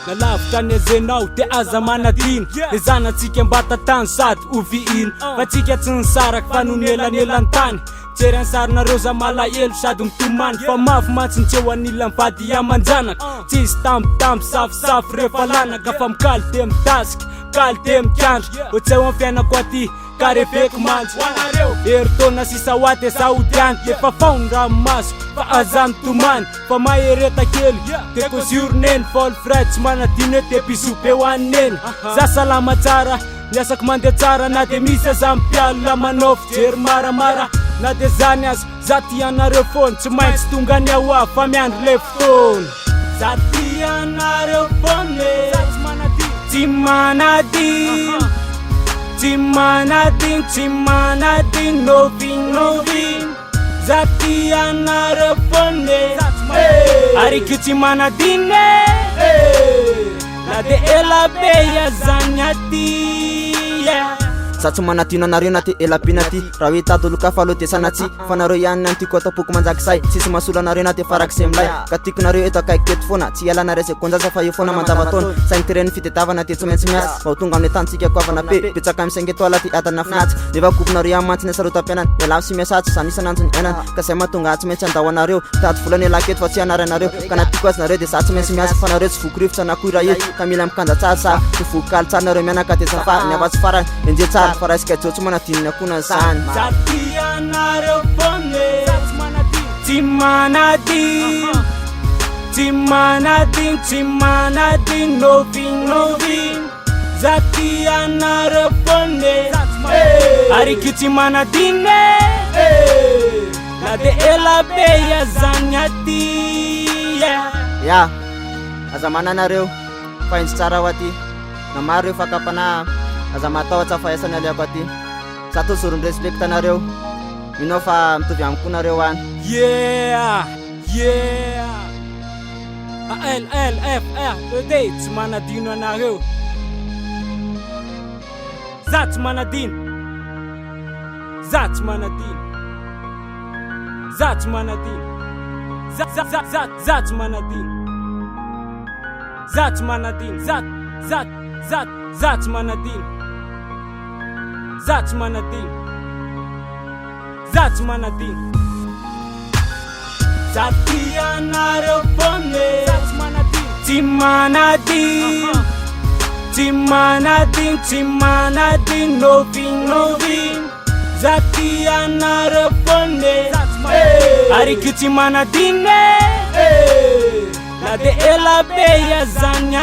nalavitra nezenao de aza manadino de zanatsika mbatatany sady oviino fa tsika tsy nisaraky fa nonelanelantany jery an sarinareo za malahelo sady mitomany fa mafy matsintseo anila mivady amanjanaka tsisy tambitamby safisafy rehefa lanaka fa mikaly de mitasiky kaly de mikandry otseo am fiainako aty karefeky mantsy hoanareo eritona sisa oaty saodiany efa faony raha maso fa aza mitomany fa mahereta kely de koziorneny fôly fray tsy manadino de bisope hoanneny za salama tsara miasaky mandeha tsara na de misy aza mipialo la manao fijery maramara na de zany azy za tianareo fony tsy maintsy tonga ny ahoa fa miandro le fotoany za tianareo fony tsy manadino tsy manadino tsy manadino novinovino za tianareo fony arikio tsy manadino na de elabe azany aty za tsy manadino anareo na ty elapina ty raha hoe tatoloka falo de sanatsy fa nareo ihany nantiako atapoko manjaky say tsisy masolo anareo na de farakise milay ka tiako nareo eto akaiky keto foana tsy ialana resy konjasa fa io foana manjavataona saigny tireny fitadiavana ty tsy maintsy miasa mba ho tonga amin'ny tantsika koavana pe petsaka amy saingetoala ty adana finatsy nefa kopinareo ihany mantsy ny asarotam-piainana miala sy miasatsy za misy ananjy ny ainana ka zay mahatonga tsy maintsy andao anareo taty volany elaketo fa tsy anary anareo ka natiko azy nareo de za tsy maintsy miasa fa nareo tsy vokorivotra na koy raha io ka mila mikanja tsara sa tsy vokaly tsara nareo mianaka de zafa ny avatsy farany enje tsara fa raha isika tsy manadininy akona zany za tianareo fony tsy manadino tsy manadino tsy manadino novinovino za tianareo fony arikio tsy manadino na de elabe azany aty ya aza mananareo fa intsy tsara ho aty na maro reo fakapana aza matahotra fahaisany aliako aty za to sorony respect anareo minao fa mitovy amiko nareo any LLFR tsy manadino anareo za tsy manadino za tsy manadino za tsy manadino za tsy manadino za tsy manadino za tsy manadino za tsy manadino za tsy manadino za tianareo fony tsy manadino tsy manadino tsy manadino novinovino za tianareo fony arikio tsy manadino na de elabe azany